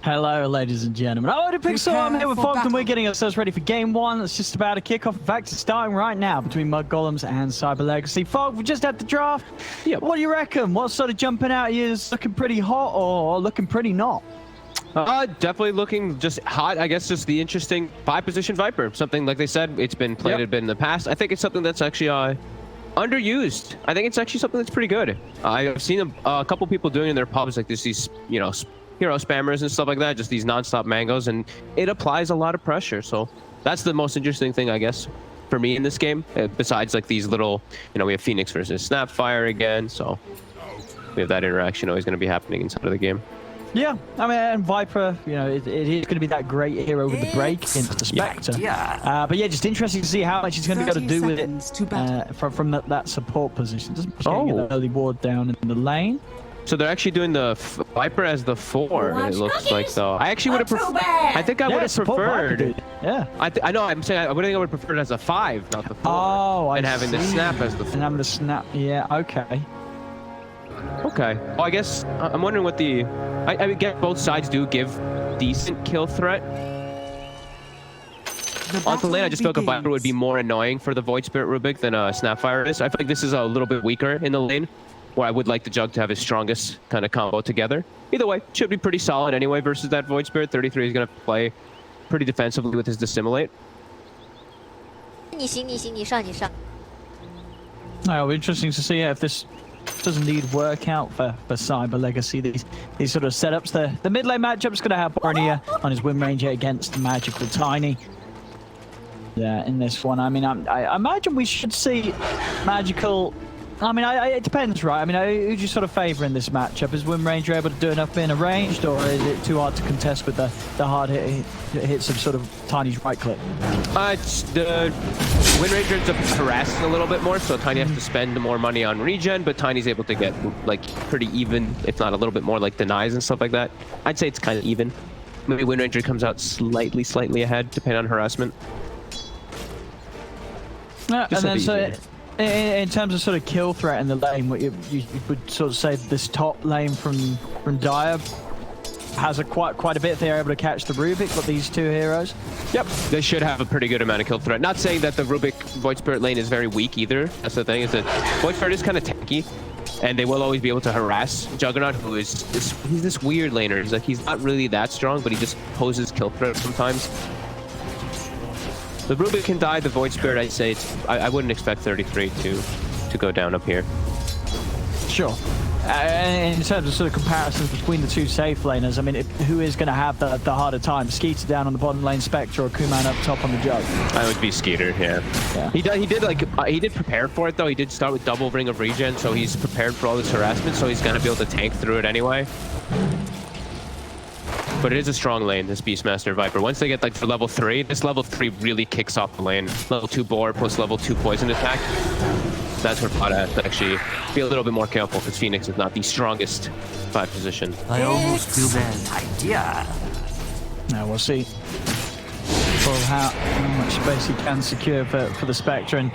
Hello, ladies and gentlemen. Oh, the Pixel, I'm here with Fogged, and we're getting ourselves ready for game one. It's just about to kick off. In fact, it's starting right now between Mudgolems and Cyber Legacy. Fogg, we just had the draft. Yeah, what do you reckon? What's sort of jumping out at you? Is looking pretty hot or looking pretty not? Definitely looking just hot. I guess just the interesting 5-position Viper. Something like they said, it's been played a bit in the past. I think it's something that's actually underused. I think it's actually something that's pretty good. I've seen a couple people doing in their pubs like this, these, you know, hero spammers and stuff like that, just these non-stop mangoes, and it applies a lot of pressure. So that's the most interesting thing, I guess, for me in this game, besides like these little, you know, we have Phoenix versus Snapfire again, so we have that interaction always going to be happening inside of the game. Yeah, I mean, and Viper, you know, it is going to be that great hero with the break into the Spectre. But yeah, just interesting to see how much he's going to be able to do with it from that support position. Doesn't get an early ward down in the lane. So they're actually doing the Viper as the 4, it looks like, though. I actually would have preferred... I think I would have preferred... Yeah. I know, I'm saying I would have preferred it as a 5, not the 4. Oh, and having the snap as the 4. And having the snap, yeah, okay. Okay. Well, I guess I'm wondering what the... I get both sides do give decent kill threat. On the lane, I just feel like a Viper would be more annoying for the Void Spirit Rubik than a Snapfire is. I feel like this is a little bit weaker in the lane, where I would like the Jug to have his strongest kind of combo together. Either way, should be pretty solid anyway versus that Void Spirit. 33 is going to play pretty defensively with his Dissimulate. It'll be interesting to see if this doesn't need work out for Cyber Legacy. These sort of setups. The mid lane matchup's going to have Bornea on his win range against the Magical Tiny. Yeah, in this one, I mean, I imagine we should see Magical... I mean, it depends, right? I mean, who do you sort of favour in this matchup? Is Wind Ranger able to do enough being arranged, or is it too hard to contest with the hard hits of sort of Tiny's right click? The Wind Ranger ends up harassing a little bit more, so Tiny has to spend more money on regen, but Tiny's able to get like pretty even, if not a little bit more like denies and stuff like that. I'd say it's kind of even. Maybe Wind Ranger comes out slightly ahead, depending on harassment. Yeah, and then so... In terms of sort of kill threat in the lane, what you would sort of say this top lane from Dire has quite a bit if they're able to catch the Rubik, but these two heroes. Yep, they should have a pretty good amount of kill threat. Not saying that the Rubik Void Spirit lane is very weak either. That's the thing, is that Void Spirit is kind of tanky, and they will always be able to harass Juggernaut, who is he's this weird laner. He's not really that strong, but he just poses kill threat sometimes. The Rubik can die, the Void Spirit, I'd say I wouldn't expect 33 to go down up here. Sure. In terms of sort of comparisons between the two safe laners, I mean, who is going to have the harder time? Skiter down on the bottom lane, Spectre, or Kuman up top on the Jug? I would be Skiter, yeah. He did prepare for it, though. He did start with double ring of regen, so he's prepared for all this harassment, so he's going to be able to tank through it anyway. But it is a strong lane, this Beastmaster Viper. Once they get like to level 3, this level 3 really kicks off the lane. Level 2 Boar plus level 2 Poison attack. That's where Pod has to actually be a little bit more careful, because Phoenix is not the strongest 5 position. I almost feel bad. Idea. Now we'll see how much space he can secure for the Spectre. And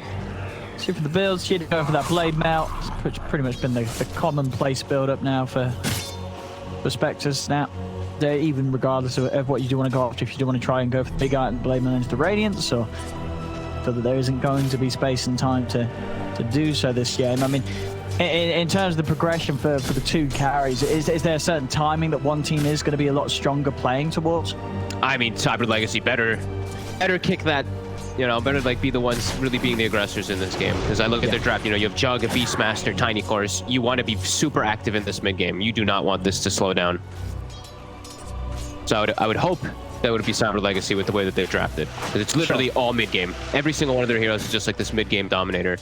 see for the builds, she'd go for that Blade Melt. It's pretty much been the commonplace build up now for Spectres now. Even regardless of what you do want to go after, if you do want to try and go for the big item, Blade Melt into the Radiance, or so that there isn't going to be space and time to do so this game. I mean, in terms of the progression for the two carries, is there a certain timing that one team is going to be a lot stronger playing towards? I mean, Cyber Legacy better kick that, you know, better like be the ones really being the aggressors in this game. Because I look at their draft, you know, you have Jug, a Beastmaster, Tiny Cores. You want to be super active in this mid game. You do not want this to slow down. So I would hope that would be Cyber Legacy with the way that they've drafted. Because it's literally all mid-game. Every single one of their heroes is just like this mid-game dominator.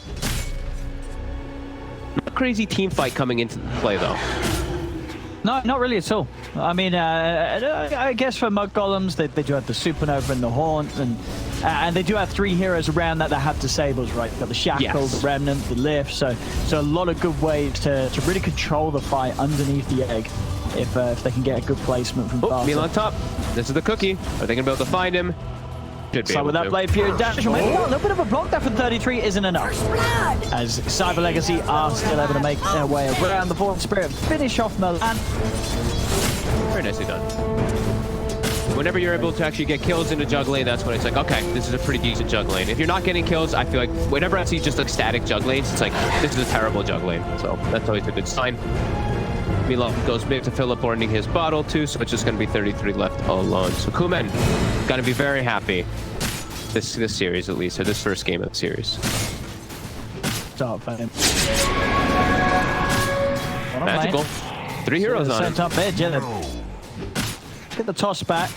Not a crazy team fight coming into play, though. No, not really at all. I mean, I guess for Mudgolems, they do have the Supernova and the Haunt, and they do have 3 heroes around that have disables, right? They've got the Shackle, the Remnant, the Lift, so a lot of good ways to really control the fight underneath the egg. If they can get a good placement from Barca. Meal on top. This is the cookie. Are they going to be able to find him? Should be so with that Blade Period dash, maybe a little bit of a block there for 33 isn't enough. As Cyber Legacy are still able to make their way around the Void Spirit, finish off Milan. Very nicely done. Whenever you're able to actually get kills in the jug lane, that's when it's like, okay, this is a pretty decent jug lane. If you're not getting kills, I feel like whenever I see just like static jug lanes, it's like, this is a terrible jug lane. So that's always a good sign. Milo goes big to Philip ordering his bottle too, so it's just going to be 33 left alone. So Kuman going to be very happy this series at least, or this first game of the series. Start for him. Magical. 3 heroes on him. Top edge, yeah. Get the toss back.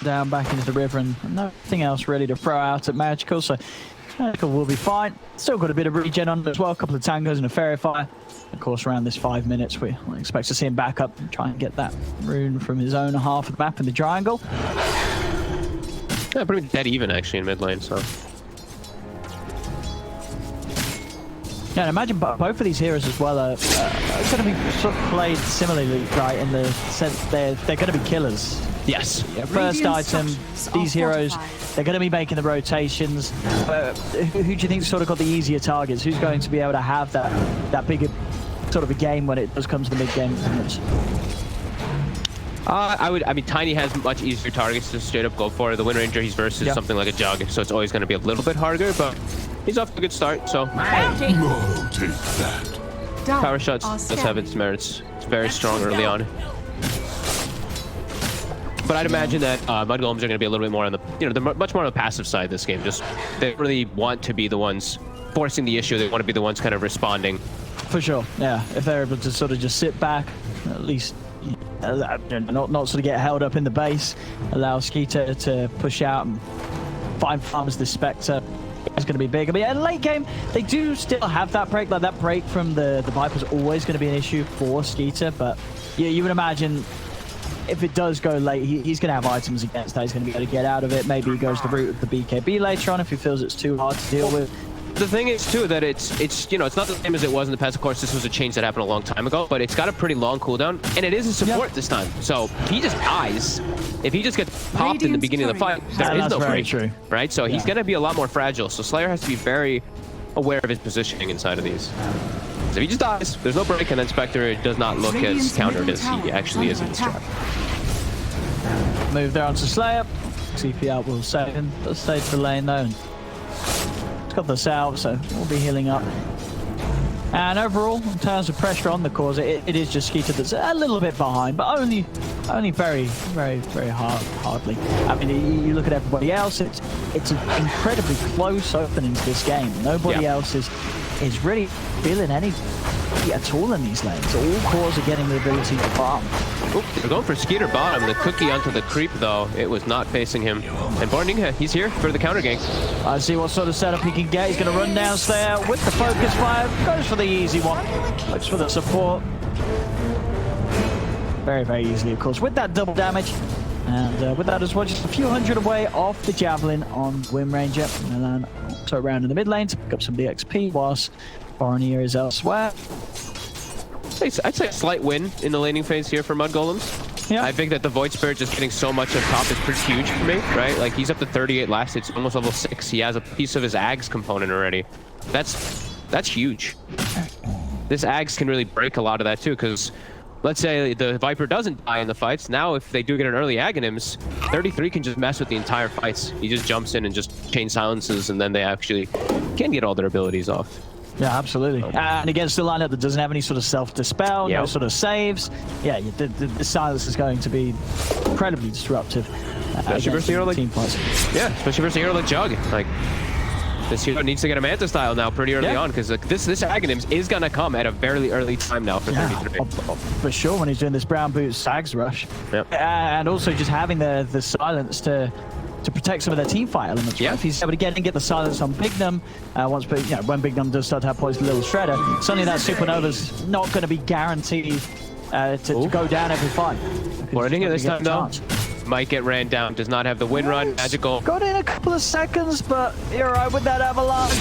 Down back into the river, and nothing else really to throw out at Magical, so Magical will be fine. Still got a bit of regen on as well, a couple of tangos and a fairy fire. Of course, around this 5 minutes, we expect to see him back up and try and get that rune from his own half of the map in the triangle. Yeah, pretty dead even actually in mid lane, so. Yeah, and imagine both of these heroes as well are going to be sort of played similarly, right? In the sense they're going to be killers. Yes. Yeah, first item, these heroes, they're going to be making the rotations. Who do you think sort of got the easier targets? Who's going to be able to have that bigger sort of a game when it does come to the mid game? I mean, Tiny has much easier targets to straight up go for. The Wind Ranger he's versus something like a Jug, so it's always going to be a little bit harder, but he's off to a good start, so. No, take that. Power shots does have its merits. It's very strong early on. But I'd imagine that mudgolems are going to be a little bit more on the, they're much more on the passive side this game. Just, they really want to be the ones forcing the issue. They want to be the ones kind of responding. For sure, yeah. If they're able to sort of just sit back, at least not sort of get held up in the base, allow Skiter to push out and find farms this Spectre. It's going to be big. I mean, in late game, they do still have that break. Like, that break from the Viper's always going to be an issue for Skiter, but yeah, you would imagine if it does go late, he's going to have items against that. He's going to be able to get out of it. Maybe he goes the route of the BKB later on if he feels it's too hard to deal with. The thing is too that it's it's not the same as it was in the past. Of course, this was a change that happened a long time ago, but it's got a pretty long cooldown, and it is a support this time. So if he just dies, if he just gets popped in the beginning of the fight, there is no break, right? So he's going to be a lot more fragile. So Slayer has to be very aware of his positioning inside of these. So if he just dies, there's no break, and then Spectre does not look as countered as he actually is in this trap. Move there onto Slayer. CP out will save him. Does stay to the lane though. He's got the salve, so we'll be healing up. And overall, in terms of pressure on the cause, it is just Skiter that's a little bit behind, but only very hardly. I mean, you look at everybody else, it's an incredibly close opening to this game. Nobody else is really feeling any at all in these lanes. All cores are getting the ability to farm. Oop, they're going for Skiter bottom. The cookie onto the creep, though. It was not facing him. And Borning, he's here for the counter gank. I see what sort of setup he can get. He's going to run down Slayer with the focus fire. Goes for the easy one. Looks for the support. Very easily, of course, with that double damage. And with that as well, just a few hundred away off the Javelin on Wind Ranger. And then also around in the mid lane to pick up some of the XP whilst Boronier is elsewhere. I'd say a slight win in the laning phase here for Mudgolems. Yeah. I think that the Void Spirit just getting so much up top is pretty huge for me, right? Like, he's up to 38 last. It's almost level 6. He has a piece of his Ags component already. That's huge. This Ags can really break a lot of that too, because let's say the Viper doesn't die in the fights. Now, if they do get an early Aghanims, 33 can just mess with the entire fights. He just jumps in and just chain silences, and then they actually can get all their abilities off. Yeah, absolutely. And against the lineup that doesn't have any sort of self-dispel, no sort of saves, yeah, the silence is going to be incredibly disruptive. Especially versus a hero like, especially versus a hero like Jug. Like, this hero needs to get a Manta style now pretty early on, because like, this Aghanims is going to come at a very early time now for 33. For sure, when he's doing this brown boot Sags rush. Yep. And also just having the silence to protect some of their team fight elements. Right? If he's able to get the silence on Bignum, when Bignum does start to have poison Little Shredder, suddenly that Supernova's not going to be guaranteed to go down every fight. Warning this time though, might get ran down, does not have the win run, magical. Got in a couple of seconds, but you're right with that avalanche.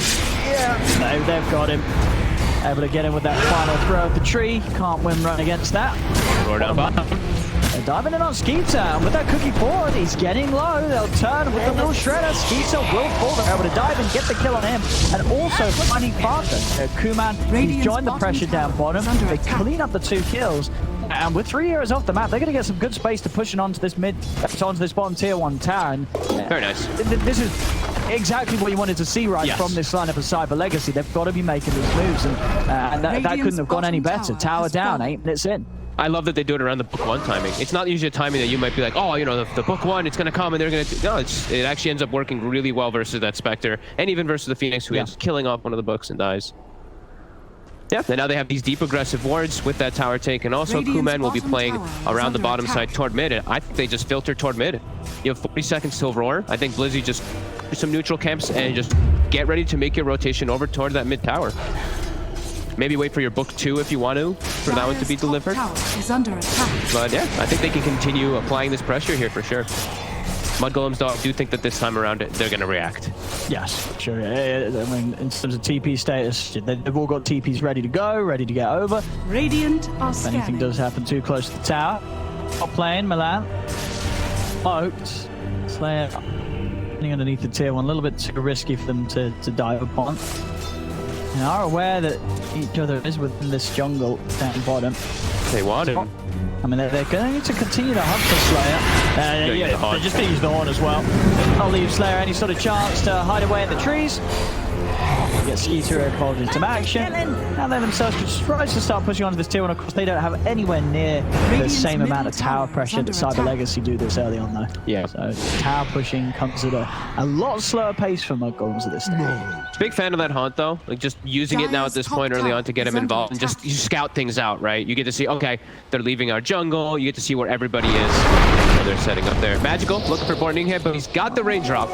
Yeah, they've got him. Able to get him with that final throw of the tree. Can't win run against that. Roar down bottom. They're diving in on Skiter, and with that cookie forward, he's getting low. They'll turn with the little shredder. Skiter will fall. They're able to dive and get the kill on him, and also finding faster. Kuman, he's joined the pressure down bottom. They clean up the 2 kills, And with 3 heroes off the map, they're going to get some good space to push onto this onto this bottom tier 1 tower. And, Very nice. This is exactly what you wanted to see from this lineup of Cyber Legacy. They've got to be making these moves, and that couldn't have gone any better. Tower down, 8 minutes in. I love that they do it around the book 1 timing. It's not usually a timing that you might be like, oh, you know, the book 1, it's going to come and they're going to... No, it actually ends up working really well versus that Spectre, and even versus the Phoenix, who ends up killing off one of the books and dies. Yeah, and now they have these deep aggressive wards with that tower take, and also Kuman will be playing around the bottom side toward mid, and I think they just filter toward mid. You have 40 seconds till roar. I think Blizzy just do some neutral camps and just get ready to make your rotation over toward that mid tower. Maybe wait for your book 2 if you want to, for that one to be delivered. But yeah, I think they can continue applying this pressure here for sure. Mudgolems do think that this time around they're going to react. Yes, sure. I mean, in terms of TP status, they've all got TPs ready to go, ready to get over. Radiant are if anything does happen too close to the tower. Top lane, Milan. Poked. Slayer. Underneath the tier 1, a little bit too risky for them to dive upon. They are aware that each other is within this jungle down bottom. They want him. I mean, they're going to continue to hunt for Slayer. They're just going to use the horn as well. I'll leave Slayer any sort of chance to hide away in the trees. Get Skiter involved into some action. Now they themselves just try to start pushing onto this tier 1. Of course, they don't have anywhere near the same amount of tower pressure that Cyber Legacy do this early on, though. Yeah. So tower pushing comes at a lot slower pace for Mudgolems at this stage. Big fan of that haunt, though. Like, just using it now at this point early on to get him involved and just you scout things out, right? You get to see, okay, they're leaving our jungle. You get to see where everybody is. So they're setting up there. Magical, looking for Borneo here, but he's got the raindrop.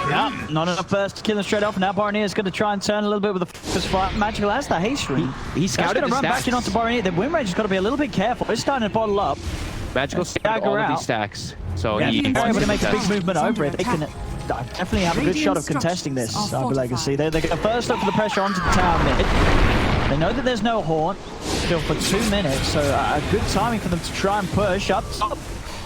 Yeah, not enough burst to kill him straight off. Now Borneo is going to try and turn a little bit with the focus fire. Magical has the haste ring. He scouted the run back in onto Borneo. The win range has got to be a little bit careful. It's starting to bottle up. Magical scouted all of these stacks. So he's able to make a big movement over it. They can definitely have a good shot of contesting this Cyber Legacy. They're going to first look for the pressure onto the tower mid. They know that there's no horn still for 2 minutes, so a good timing for them to try and push up top.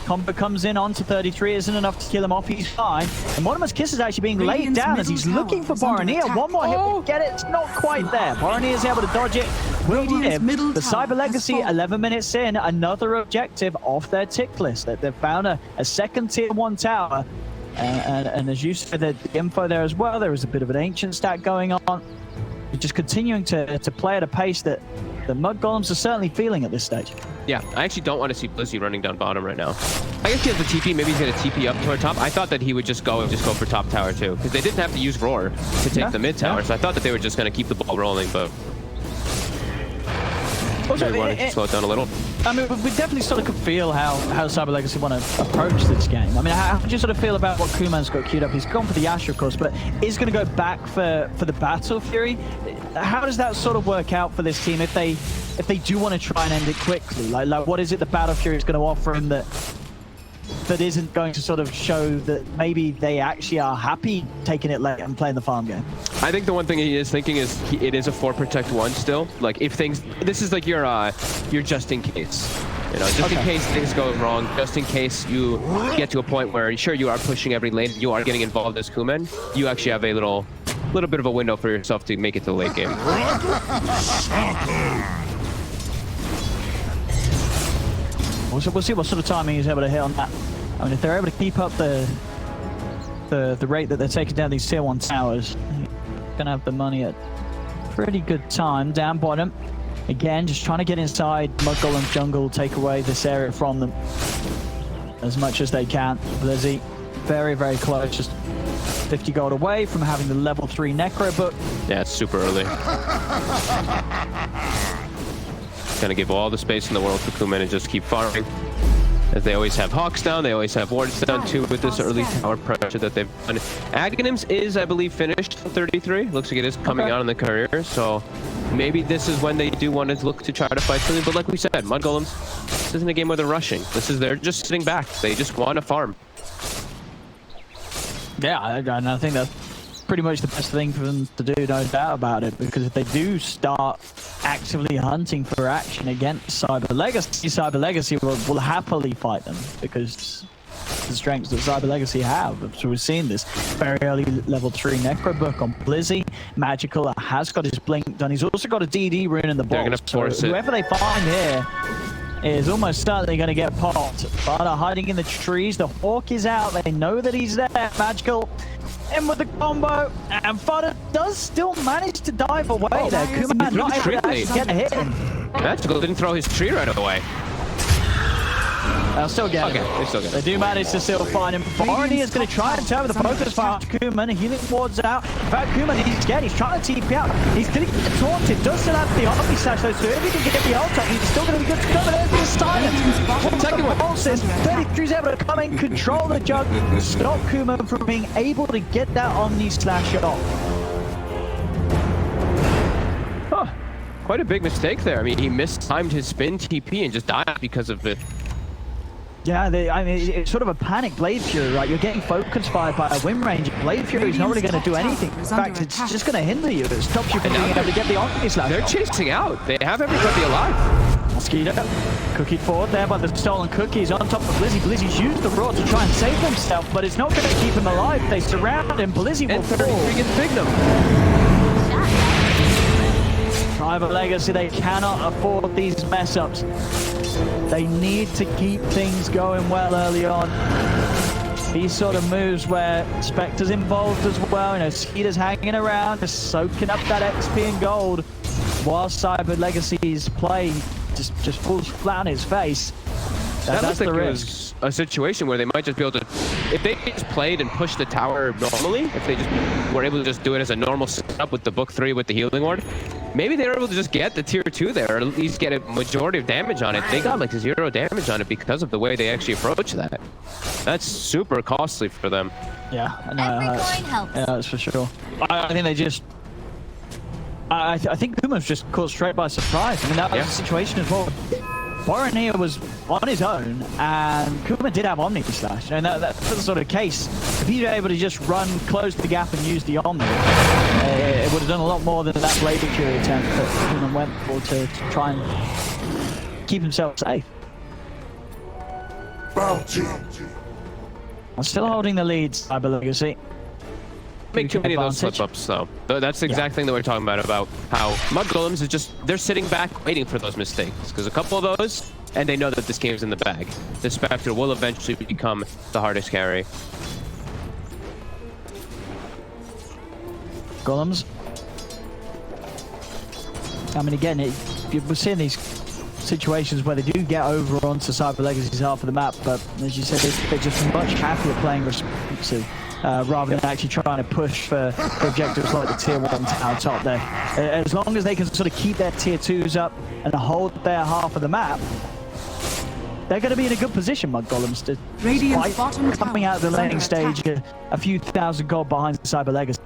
Combo comes in onto 33, isn't enough to kill him off, he's fine. And Mortimer's Kiss is actually being laid down as he's looking for Borneo. One more hit will get it, it's not quite there. Borneo is able to dodge it, will live. The Cyber Legacy, 11 minutes in, another objective off their tick list. That they've found a second tier 1 tower. And as you said, the info there as well, there is a bit of an ancient stack going on. You're just continuing to play at a pace that the Mudgolems are certainly feeling at this stage. Yeah, I actually don't want to see Blizzy running down bottom right now. I guess he has the TP. Maybe he's going to TP up toward top. I thought that he would just go for top tower too, because they didn't have to use Roar to take the mid tower. So I thought that they were just going to keep the ball rolling, but also, maybe wanted to slow it down a little. I mean, we definitely sort of could feel how Cyber Legacy want to approach this game. I mean, how do you sort of feel about what Kuman's got queued up? He's gone for the Asher, of course, but is going to go back for the Battle Fury. How does that sort of work out for this team if they do want to try and end it quickly? Like what is it the Battle Fury is going to offer him that isn't going to sort of show that maybe they actually are happy taking it late and playing the farm game? I think the one thing he is thinking is it is a 4 protect 1 still. Like if things, this is like your just in case. You know, just in case things go wrong, just in case you get to a point where sure you are pushing every lane, you are getting involved as Kuman, you actually have a little bit of a window for yourself to make it to the late game. We'll see what sort of timing he's able to hit on that. I mean, if they're able to keep up the rate that they're taking down these tier 1 towers, they're gonna have the money at pretty good time. Down bottom, again, just trying to get inside Mudgolem's jungle, take away this area from them as much as they can. Blizzy, very, very close, just 50 gold away from having the level 3 Necro book. Yeah, it's super early. Gonna give all the space in the world for Kuman and just keep farming. As they always have Hawks down, they always have wards down too with this early tower pressure that they've done. Aghanim's is, I believe, finished 33. Looks like it is coming out in the career, so maybe this is when they do want to look to try to fight something. But like we said, Mudgolems, this isn't a game where they're rushing. They're just sitting back. They just want to farm. Yeah, and I think that's pretty much the best thing for them to do, no doubt about it, because if they do start actively hunting for action against Cyber Legacy will happily fight them, because the strengths that Cyber Legacy have. So we've seen this very early level 3 Necro book on Blizzy. Magical has got his blink done. He's also got a DD rune in the box. They're going to force it. Whoever they find here is almost certainly going to get popped. Fada hiding in the trees. The Hawk is out. They know that he's there. Magical in with the combo. And Fada does still manage to dive away there. Kuma not able to actually get a hit in. Magical didn't throw his tree right away. They'll still get it. They still get it. They do manage to still find him. Barney is going to try and turn the focus fire to Kuman. Healing wards out. In fact, Kuman, he's scared. He's trying to TP out. He's going to get taunted. Does still have the Omni Slash though, so if he can get the ult up, he's still going to be good to go. But there's the silence. Second one. Pulses. 33's able to come in, control the jug, stop Kuman from being able to get that Omni Slash off. Huh. Quite a big mistake there. I mean, he mistimed his spin TP and just died because of it. Yeah, I mean, it's sort of a panic Blade Fury, right? You're getting focus fired by a Wind Ranger. Blade Fury is not really going to do anything. In fact, it's just going to hinder you. It stops you from being able to get the Omni Slash. They're chasing out. They have everybody alive. Skiter, cookie forward there by the stolen cookies on top of Blizzy. Blizzy's used the rod to try and save himself, but it's not going to keep him alive. They surround him. Blizzy will fall. Freaking Bignum. Cyber Legacy, they cannot afford these mess-ups. They need to keep things going well early on. These sort of moves where Spectre's involved as well, you know, Skiter's hanging around, just soaking up that XP and gold, while Cyber Legacy's play just falls flat on his face. That's the risk. A situation where they might just be able to, if they just played and pushed the tower normally, if they just were able to just do it as a normal setup with the book 3 with the healing ward, maybe they were able to just get the tier 2 there, or at least get a majority of damage on it. They got like 0 damage on it because of the way they actually approach that. That's super costly for them. Yeah, that's for sure. I think they just, I think Kuma's just caught straight by surprise. I mean, that was the situation as well. Boromir was on his own, and Kuma did have Omni Slash, and that's the sort of case. If he were able to just run, close the gap, and use the Omni, it would have done a lot more than that Blade Fury attempt that Kuma went for to try and keep himself safe. Bounty. I'm still holding the lead, Cyber Legacy. Make too many of those slip-ups, though. That's the exact thing that we're talking about how mudgolems is just, they're sitting back waiting for those mistakes, because a couple of those, and they know that this game's in the bag. The Spectre will eventually become the hardest carry. Golems. I mean, again, we're seeing these situations where they do get over onto Cyber Legacy's half of the map, but as you said, they're just much happier playing responsive. Rather than actually trying to push for objectives like the tier 1 tower top there. As long as they can sort of keep their tier 2s up and hold their half of the map, they're going to be in a good position, Mudgolems, despite coming out of the laning stage a few thousand gold behind Cyber Legacy.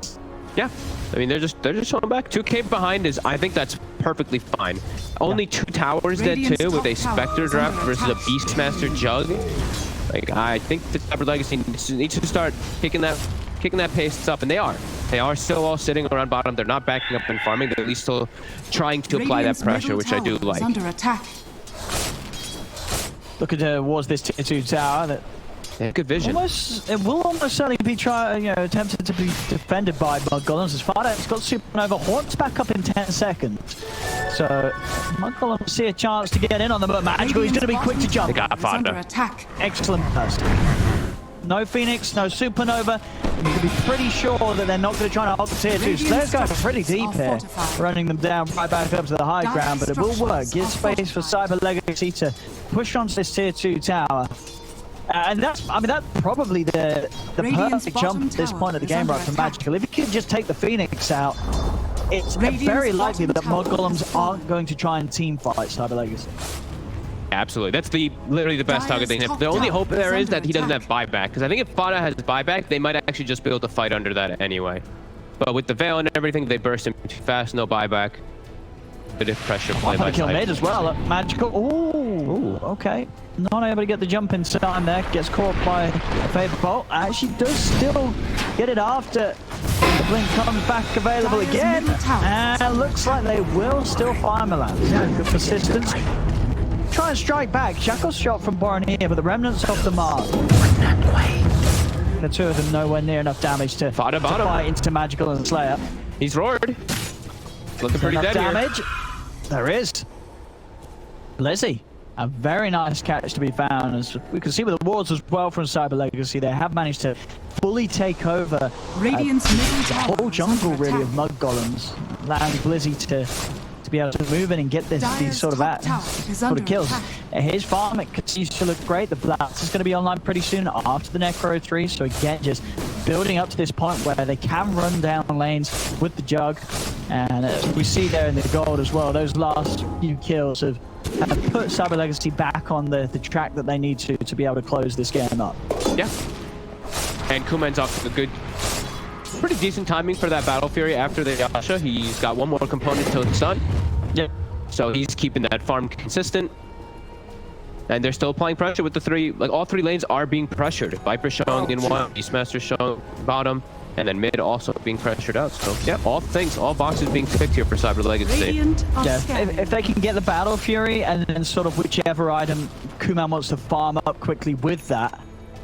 Yeah, I mean, they're just showing back. 2K behind is, I think that's perfectly fine. Only 2 towers there too, with a Spectre draft versus a Beastmaster Jug. Like, I think the Cyber Legacy needs to start kicking that pace up, and they are. They are still all sitting around bottom. They're not backing up and farming. They're at least still trying to apply that pressure, which I do like. Under attack. Looking towards this tier 2 tower that good vision. It will almost certainly be attempted to be defended by Mudgolems. As far as it's got Supernova Haunts back up in 10 seconds. So Mudgolems see a chance to get in on them, but Magical, he's going to be quick to jump. They got Under attack. Excellent burst. No Phoenix, no Supernova. You can be pretty sure that they're not going to try to hold the tier 2. So they're going pretty deep here, running them down right back up to the high ground, but it will work. Give space for Cyber Legacy to push onto this tier 2 tower. And that's probably the perfect jump at this point of the game, right, for Magical. If you could just take the Phoenix out, it's very likely that Mudgolems aren't going to try and team fight Cyber Legacy. Absolutely. That's literally the best target they have. The only hope there is that he doesn't have buyback, because I think if Fada has buyback, they might actually just be able to fight under that anyway. But with the Veil and everything, they burst him too fast, no buyback. Bit of pressure play by kill made as well. Magical. Ooh, okay. Not able to get the jump in time there. Gets caught by a Faber Bolt. Actually does still get it after the blink comes back available again. And looks like they will still fire Milans. Yeah, good persistence. Try and strike back. Shackle's shot from Boromir, but the remnants off the mark. The two of them nowhere near enough damage to fight into Magical and Slayer. He's roared. Looking pretty dead damage. Here. There is. Lizzie. A very nice catch to be found. As we can see with the wards as well from Cyber Legacy, they have managed to fully take over Radiant's middle the tower whole is jungle under really attack. of mud golems, allowing Blizzy to be able to move in and get these Dire's sort of top tower is under kills. attack. His farm, it continues to look great. The Blast is going to be online pretty soon after the Necro 3. So again, just building up to this point where they can run down lanes with the Jug. And we see there in the gold as well, those last few kills have put Cyber Legacy back on the track that they need to be able to close this game up. Yeah. And Kuman's off to a good, pretty decent timing for that Battle Fury after the Yasha. He's got one more component till it's done. Yep. So he's keeping that farm consistent. And they're still applying pressure with the three, like all three lanes are being pressured. Viper showing in one, Beastmaster showing bottom, and then mid also being pressured out. So yeah, all boxes being ticked here for Cyber Legacy. Radiant are Yeah, scanning. if they can get the Battle Fury and then sort of whichever item Kuman wants to farm up quickly with that,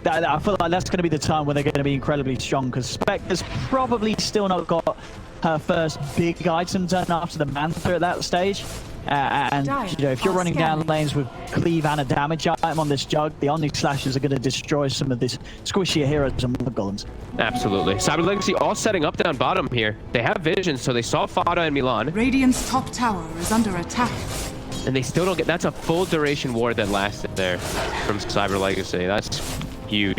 I feel like that's going to be the time where they're going to be incredibly strong, because Spectre's probably still not got her first big item done after the Mantha at that stage. And you know, if you're running down lanes with cleave and a damage item on this Jug, the Omni Slashers are going to destroy some of this squishier heroes and golems. Absolutely. Cyber Legacy all setting up down bottom here. They have vision, so they saw Fada and Milan, Radiant's top tower is under attack. and they still don't get. That's a full duration ward that lasted there from Cyber Legacy. That's huge.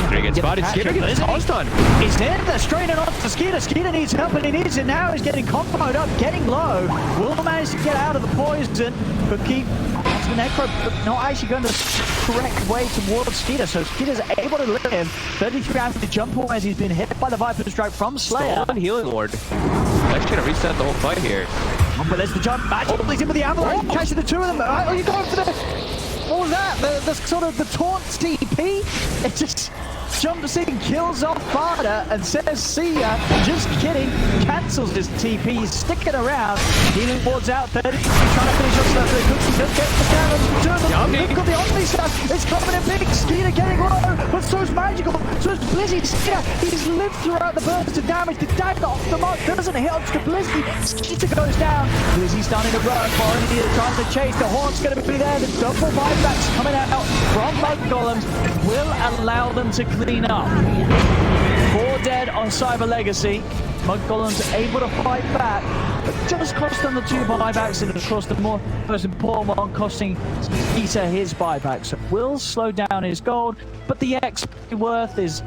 Skiter gets spotted. Skiter gets tossed on. He's there, they're straining off to Skiter. Skiter needs help and he needs it now. He's getting comboed up, getting low. Will manage to get out of the poison, but keep onto the Necro, but not actually going the correct way towards Skiter. So Skiter's able to live. 33 after the jump away as he's been hit by the Viper Strike from Slayer. Stolen healing ward. That's gonna reset the whole fight here. But there's the jump. Magic plays in with the avalanche, catching the two of them. Oh, you're going for the... What was that? The sort of the taunt TP? It just jumps in, kills off Fada, and says, see ya. Just kidding. Cancels his TP. He's sticking around. Healing wards out. 30. Trying to finish off stuff. Just get the down. Look at the Omni stuff. It's coming in big. Skiter getting low. But so's Magical. So's Blizzy. Skiter. He's lived throughout the burst of damage. The dagger off the mark doesn't hit onto Blizzy. Skiter goes down. Blizzy's starting to run. Already trying to chase. The Horn's going to be there. The double buybacks coming out from Mud Golems will allow them to clean up. 4 dead on Cyber Legacy. Mud Golems able to fight back, but just cost them the 2 buybacks, and of course the most important one costing Skiter his buybacks. So will slow down his gold, but the XP worth is,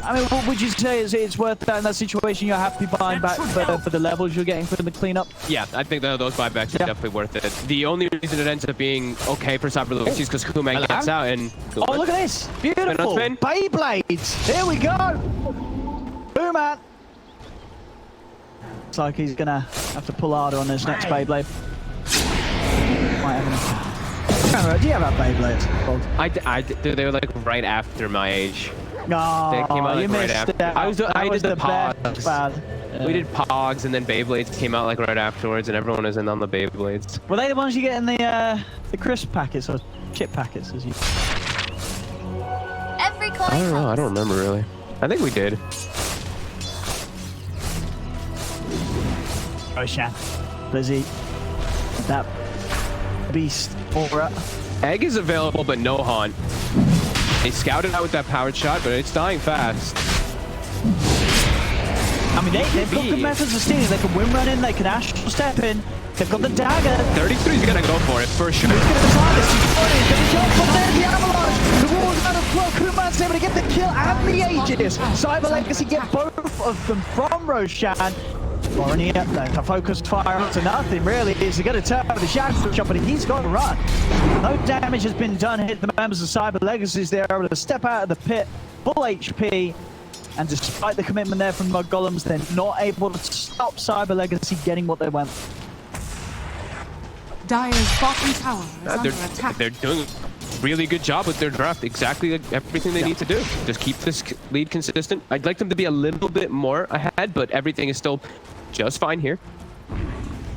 I mean, what would you say it's worth that in that situation? You're happy buying back for the levels you're getting from the cleanup? Yeah, I think those buybacks are definitely worth it. The only reason it ends up being okay for Cyber Legacy is because Kuman gets out and... Oh, look at this! Beautiful! Beyblades! Here we go! Kuman! Looks like he's gonna have to pull harder on this next Beyblade. Might have do you have a Beyblade? I did. They were like right after my age. No, They came out you like right missed after. it. I did the best Pogs. bad. We did Pogs, and then Beyblades came out like right afterwards, and everyone was in on the Beyblades. Were they the ones you get in the crisp packets or chip packets, as you? Every coin I don't know. I don't remember really. I think we did. Roshan, Blizzy, that beast aura. Egg is available, but no haunt. They scouted out with that powered shot, but it's dying fast. I mean, they've got good methods of stealing. They can win run in, they can astral step in. They've got the dagger. 33 is gonna go for it for sure. He's going to decide this. He's going to jump from there, the avalanche. The wall's out of flow. Kuman's able to get the kill and the Aegis. Cyber Legacy get both of them from Roshan. Already a focused fire up to nothing, really. He's going to turn the shadow shot, but he's got to run. No damage has been done. Hit the members of Cyber Legacy. They're able to step out of the pit, full HP. And despite the commitment there from Mud Golems, they're not able to stop Cyber Legacy getting what they want. Dire's bottom tower is under attack. They're doing a really good job with their draft. Exactly like everything they need to do. Just keep this lead consistent. I'd like them to be a little bit more ahead, but everything is still just fine here.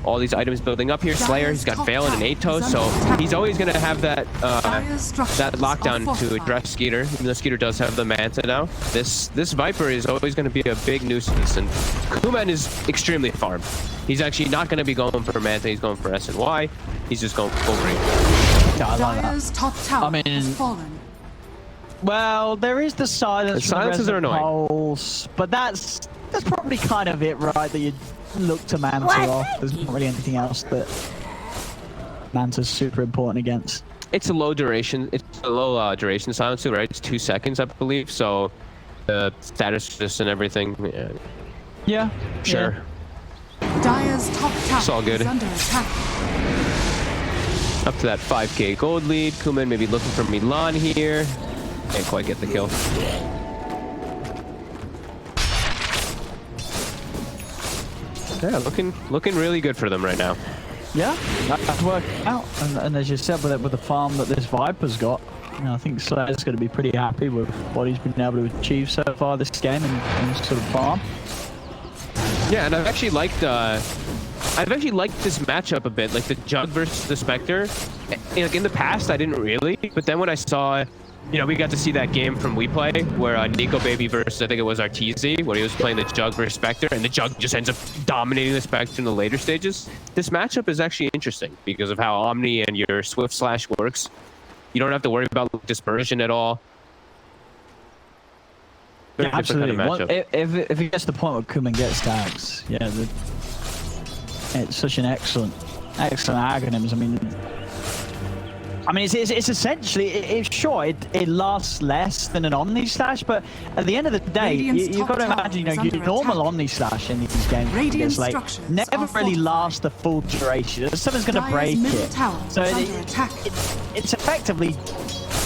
all these items building up here. Slayer, he's got Valen and Atos, so he's always going to have that lockdown to address Skiter, even though Skiter does have the Manta now. This Viper is always going to be a big nuisance, and Kuman is extremely farmed. He's actually not going to be going for Manta, he's going for S and Y. He's just going over it. Yeah, I like Dire's that. top tower I mean- has fallen. Well, there is the silence. The silences are annoying. Pulse, but that's probably kind of it, right? That you look to Manta off. There's not really anything else that Manta's super important against. It's a low duration. It's a low duration silence too, right? It's 2 seconds, I believe. So the status just and everything. Yeah. Sure. Dire's top tower It's all good. is under attack. Up to that 5k gold lead. Kuman maybe looking for Milan here. Can't quite get the kill. Yeah, looking really good for them right now. Yeah, that's working out. And as you said, with the farm that this Viper's got, you know, I think Slayer's going to be pretty happy with what he's been able to achieve so far this game in sort of farm. Yeah, and I've actually liked this matchup a bit, like the Jug versus the Spectre. Like in the past, I didn't really, but then when I saw, you know, we got to see that game from WePlay where Nico Baby versus, I think it was Arteezy, where he was playing the Jug versus Spectre, and the Jug just ends up dominating the Spectre in the later stages. This matchup is actually interesting because of how Omni and your Swift Slash works. You don't have to worry about dispersion at all. Yeah, absolutely. Kind of If it gets to the point where Kuman gets tags, yeah, it's such an excellent aghanims. I mean, it's essentially, it lasts less than an Omni Slash, but at the end of the day, you've got to imagine, you know, your normal Omni Slash in these games Radiant like structures never are really fortified. lasts the full duration. Someone's going to Dire's break middle it. tower So is under attack. it's effectively,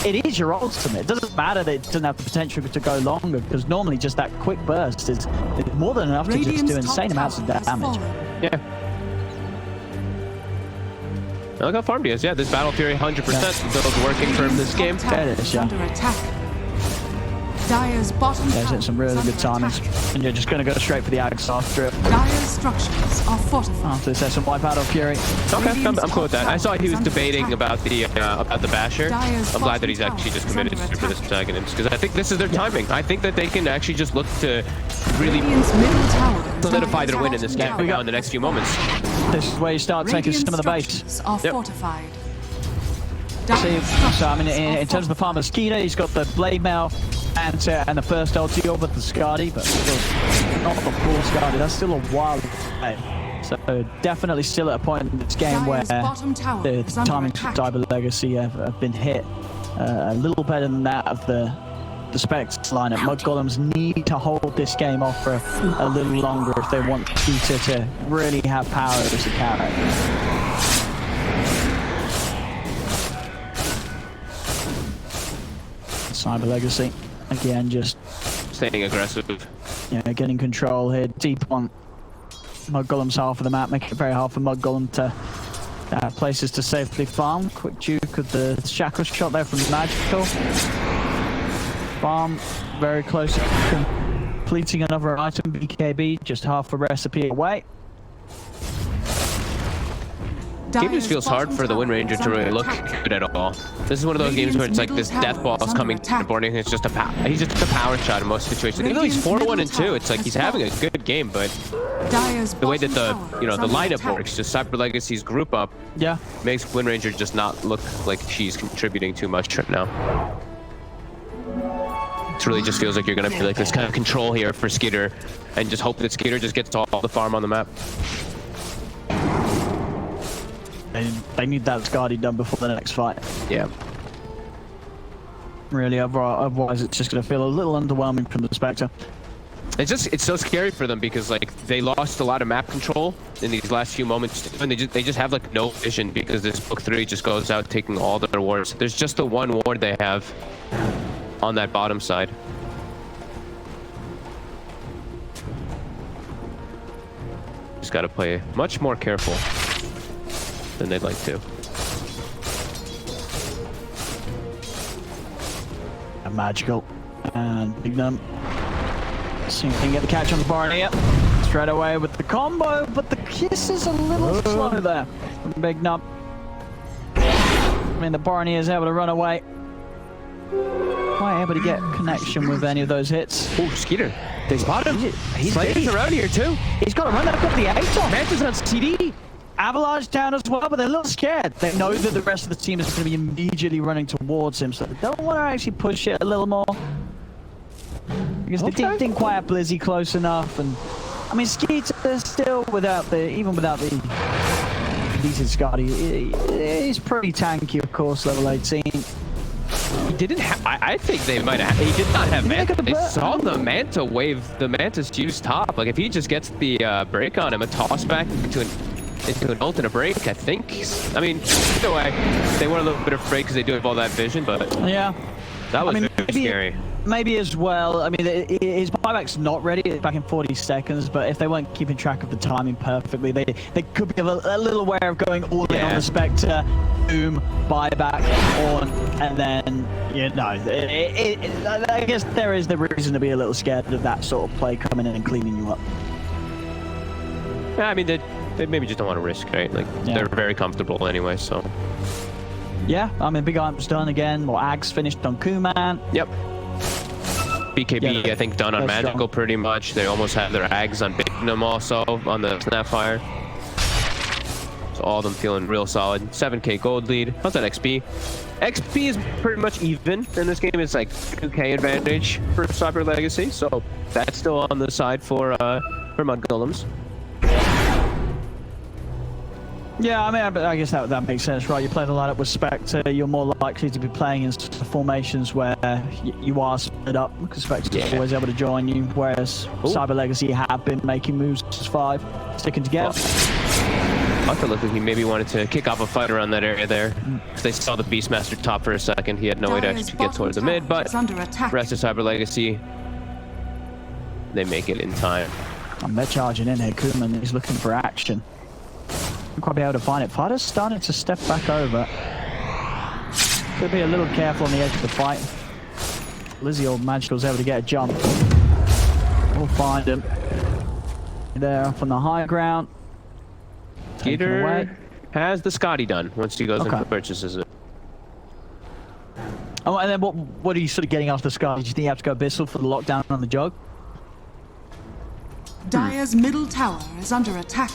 it is your ultimate. It doesn't matter that it doesn't have the potential to go longer, because normally just that quick burst is more than enough to just Radiant's do top insane amounts of tower has damage. fallen. Yeah. Look how farmed he is. Yeah, this Battle Fury 100% build working for him this game. Top tower There it is, is yeah. under attack. Dire's bottom There's tower some really is good under timings. attack. And you're just going to go straight for the Ags after it. Dire's structures are fortified. After this S&Y Battle Fury. Okay, I'm cool with that. I saw he was debating about the Basher. Dire's I'm glad that he's bottom actually just tower is committed under for this attack. antagonist, because I think this is their timing. I think that they can actually just look to really Radiant's middle tower is solidify under their win in this attack. game now in the next few moments. This is where you start taking some of the base. Structures are Yep. fortified. So, I mean, in terms of the farmer Skiter, he's got the Blade Mail and the first ulti with the Skadi, but still not the full Skadi. That's still a while away. So definitely still at a point in this game where Dire's bottom tower the is under timings for attack. Cyber Legacy have been hit a little better than that of the Spectre lineup. Mudgolems need to hold this game off for a little longer if they want Skiter to really have power as a character. Cyber Legacy, again, just Staying aggressive. getting control here, deep on Mudgolem's half of the map, making it very hard for Mudgolem to places to safely farm. Quick juke of the shackle shot there from Magical. Farm very close to completing another item. BKB just half a recipe away. Game just feels hard for the Wind Ranger to really look good at all. This is one of those games where it's like this death ball is coming and boarding. It's just he's just a power shot in most situations. Even though he's 4-1 and 2, it's like he's having a good game, but the way that the lineup works, just Cyber Legacy's group up, Yeah. makes Wind Ranger just not look like she's contributing too much right now. It really just feels like you're gonna be like this kind of control here for Skiter, and just hope that Skiter just gets all the farm on the map. They need that Skadi done before the next fight. Yeah. Really, otherwise it's just going to feel a little underwhelming from the Spectre. It's so scary for them because like they lost a lot of map control in these last few moments, and they just have like no vision because this book 3 just goes out taking all their wards. There's just the one ward they have on that bottom side. Just got to play much more careful than they'd like to. Magical and Big Num. See if we can get the catch on the bar here. It's straight away with the combo, but the kiss is a little slow there from Big Nub. I mean, the Barney is able to run away. Quite able to get connection with any of those hits. Oh, Skiter. They spot him. He's Slayer's around here too. He's got to run. They've got the 8 on. Manta's on CD. Avalanche down as well, but they're a little scared. They know that the rest of the team is going to be immediately running towards him, so they don't want to actually push it a little more. Because they didn't quite have Blizzy close enough, and I mean, Skeeter still even without the decent Scotty, he's pretty tanky, of course, level 18. He didn't have. I think they might have. He did not have Manta. They saw the Manta wave. The Manta's juice top. Like if he just gets the break on him, a toss back into an ult and a break. I think. I mean, either way, they were a little bit afraid because they do have all that vision, but yeah, that was very scary. Maybe as well, I mean, his buyback's not ready, it's back in 40 seconds, but if they weren't keeping track of the timing perfectly, they could be a little aware of going all in on the Spectre, boom, buyback, on, and then, you know, I guess there is the reason to be a little scared of that sort of play coming in and cleaning you up. Yeah, I mean, they maybe just don't want to risk, right? Like, they're very comfortable anyway, so. Yeah, I mean, Big Imp's done again, or Ags finished on Kuman. Yep. BKB, I think, done on Magical strong. Pretty much. They almost have their Ags on Bignum also on the Snapfire. So all of them feeling real solid. 7k gold lead. How's that XP? XP is pretty much even in this game. It's like 2k advantage for Cyber Legacy. So that's still on the side for Mudgolems. Yeah, I mean, I guess that makes sense, right? You play the lineup with Spectre, you're more likely to be playing in formations where you are split up, because Spectre is always able to join you, whereas Cyber Legacy have been making moves as 5, sticking together. I feel like he maybe wanted to kick off a fight around that area there. They saw the Beastmaster top for a second. He had no way to actually get towards the mid, but rest of Cyber Legacy, they make it in time. And they're charging in here. Kuman is looking for action. Quite be able to find it. Fighter's starting to step back over. Could be a little careful on the edge of the fight. Lizzie or Magical's able to get a jump. We'll find him. There up on the high ground. Skiter has the Scotty done once he goes and purchases it. Oh, and then what are you sort of getting after the Scotty? Do you think you have to go Abyssal for the lockdown on the Jug? Dire's middle tower is under attack.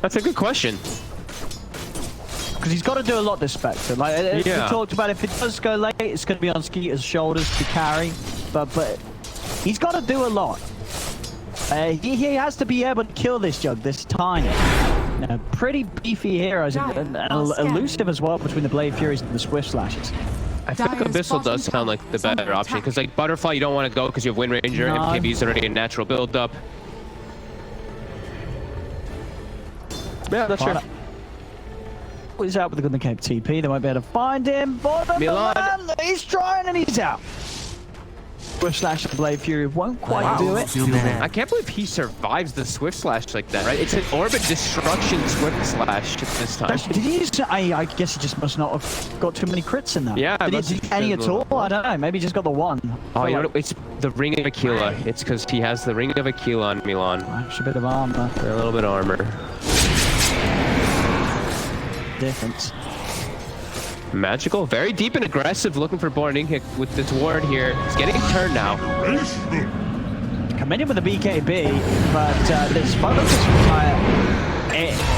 That's a good question. Because he's got to do a lot this Spectre. Like we talked about, if it does go late, it's going to be on Skeeter's shoulders to carry. But he's got to do a lot. He has to be able to kill this Jug, this tiny. Pretty beefy heroes and elusive as well between the Blade Furies and the Swift Slashes. I think Abyssal does sound like the better option, because like Butterfly you don't want to go because you have Wind Ranger, and MKB's already a natural build-up. Yeah, that's true. He's out with the Golden Cape TP. They won't be able to find him. Milan. He's trying and he's out. Swift Slash and Blade Fury won't quite do it. I can't believe he survives the Swift Slash like that, right? It's an Orbit Destruction Swift Slash this time. Did he use, I guess he just must not have got too many crits in that. Yeah, did he any at all? I don't know. Maybe he just got the one. Oh, you know what? It's the Ring of Aquila. It's because he has the Ring of Aquila on Milan. Extra bit of armor. A little bit of armor. Difference. Magical, very deep and aggressive, looking for Borning with this ward here. He's getting a turn now. Coming in with a BKB, but this focus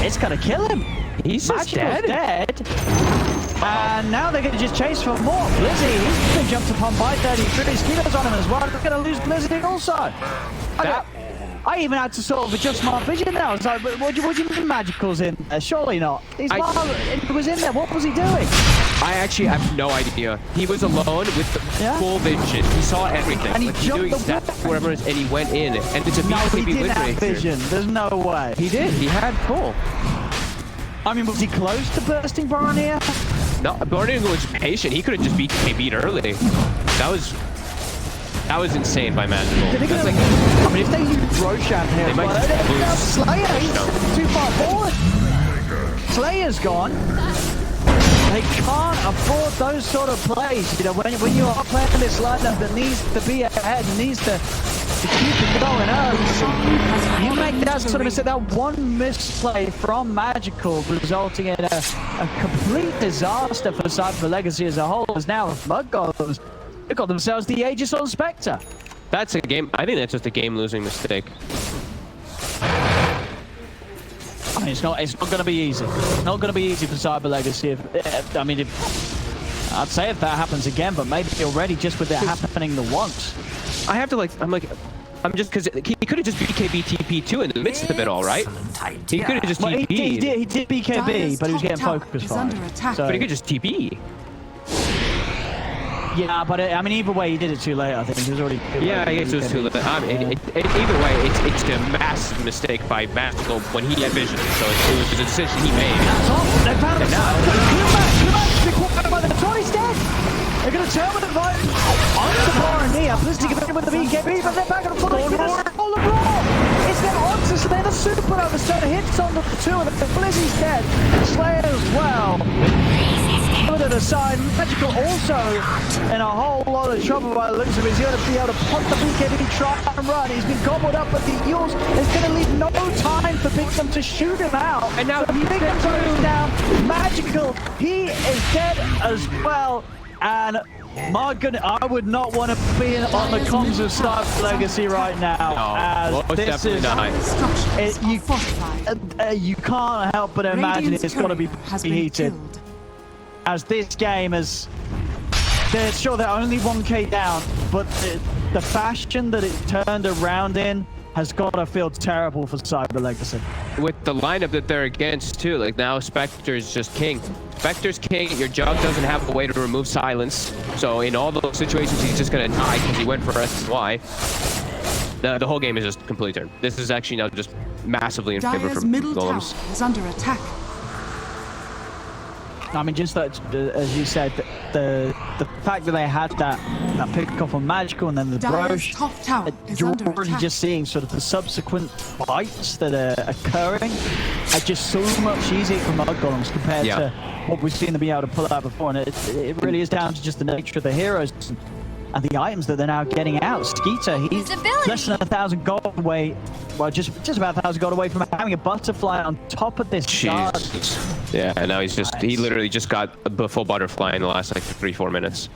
it's gonna kill him. He's just dead. And now they're gonna just chase for more. Blizzy, he's been jumped upon by 33 Skeeters on him as well. They're gonna lose Blizzy also. I even had to sort of adjust my vision there. I was like, what do you mean Magical's in there? Surely not. He was in there. What was he doing? I actually have no idea. He was alone with the full vision. He saw everything. And he jumped the wall. Wherever it is, and he went in. And it's a BKB Wind Ranger. Vision. There's no way. He did. He had full. I mean, was he close to bursting Barnier? No, Barnier was patient. He could have just BKB'd early. That was insane by Magical. I mean, if they use Roshan here, they might Slayer, he's too far forward. Slayer's gone. They can't afford those sort of plays. You know, when you are playing this lineup that needs to be ahead, needs to keep it going early, you make that sort of mistake, that one misplay from Magical, resulting in a complete disaster for Cyber Legacy as a whole. As now mudgolems, they got themselves the Aegis on Spectre. That's a game. I think that's just a game-losing mistake. I mean, it's not going to be easy. It's not going to be easy for Cyber Legacy. I'd say if that happens again, but maybe already just with it happening the once. I have to I'm just because he could have just BKB TP2 in the midst of it all, right? He could have just Well, TP. he did BKB, but he was getting focus fire. So, But he could just TP. yeah, but I mean, either way, he did it too late. I think he was already. Yeah, I guess it was too late. Either way, it's a massive mistake by Magical when he had vision. So it was a decision he made. That's all. They found him. Kumac by the 20's dead. They're going to turn with the fight on the bar and knee up. Blizzard can with the BKB, but they're back on the floor. All the raw. It's their answer, so they're the supernova. So the hits on the two of them. Blizzy's dead. Slayer as well. Put it aside. Magical also in a whole lot of trouble by the looks of it. He's going to be able to pump the BKB, try and run. He's been gobbled up, but the Eels is going to leave no time for Bigtham to shoot him out. And now Bigtham goes down. Magical, he is dead as well. And my goodness, I would not want to be on the comms of Cyber Legacy right now. No, most definitely not. You can't help but imagine it's got to be heated. As this game is, they're only 1k down, but the fashion that it turned around in has got to feel terrible for Cyber Legacy. With the lineup that they're against too, like now Spectre's just king. Spectre's king, your Jug doesn't have a way to remove silence. So in all those situations, he's just gonna die because he went for SY. The whole game is just completely turned. This is actually now just massively in favor for middle tower Golems. is under attack. I mean, just that, as you said, the fact that they had that pick off on Magical and then the Dyer's Broche, top tower is you're under already attack. just seeing sort of the subsequent fights that are occurring are just so much easier for mudgolems compared to what we've seen them be able to pull out before. And it really is down to just the nature of the heroes and the items that they're now getting out. Skiter, he's less than 1,000 gold away. Well, just about 1,000 gold away from having a butterfly on top of this guard. Yeah, and now he literally just got a full butterfly in the last like 3-4 minutes.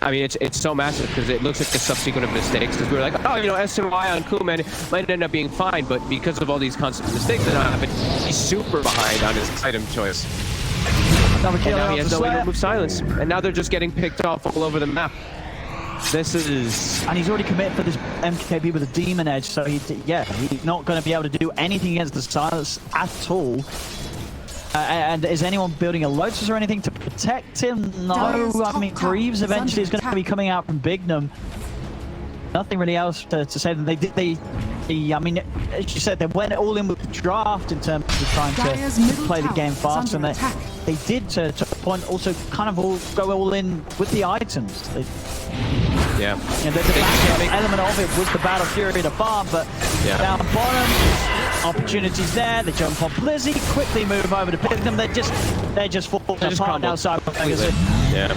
I mean, it's so massive because it looks like the subsequent of mistakes. Because we were like, oh, you know, S and Y on Kuman might end up being fine, but because of all these constant mistakes that happen, he's super behind on his item choice. And now he has no way to remove silence, and now they're just getting picked off all over the map. This is... And he's already committed for this MKB with a Demon Edge, so he's not going to be able to do anything against the silence at all. And is anyone building a Lotus or anything to protect him? No, I mean, Greaves eventually is going to be coming out from Bignum. Nothing really else to say that they I mean, as you said, they went all in with the draft in terms of trying to play the game fast, and they did to a point also kind of go all in with the items. Yeah. You know, the back element of it was the Battle Fury to farm, but down bottom, opportunities there. They jump on Blizzy, quickly move over to pick them. They're just falling apart outside. Yeah.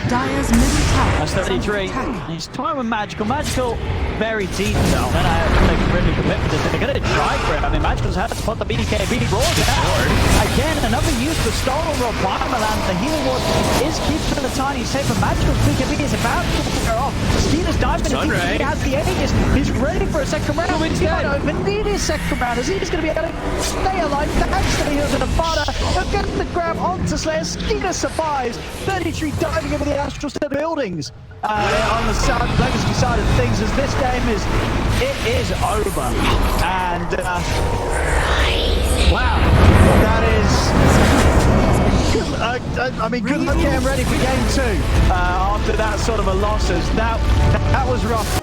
Dyer's middle tower. That's 33. He's time with Magical. Magical, very deep though. Then I they can really commit to this. They're going to try for it. I mean, Magical's had to put the BKB Roars out. Again, another use for Stolen Roar Primaland. The healing ward is keeping the tiny safe, but Magical's BKB is about to wear off. Skiter's diving in. He has the Aegis. He's ready for a second round. He might not even need his second round, as he's going to be able to stay alive thanks to the heals of the Fada. He'll get the grab onto Slayer. Skiter survives. 33 diving over the Astral Step buildings on the Legacy side of things, as this game is over. And wow, that is I mean, good luck getting ready for game 2 after that sort of a loss. That was rough.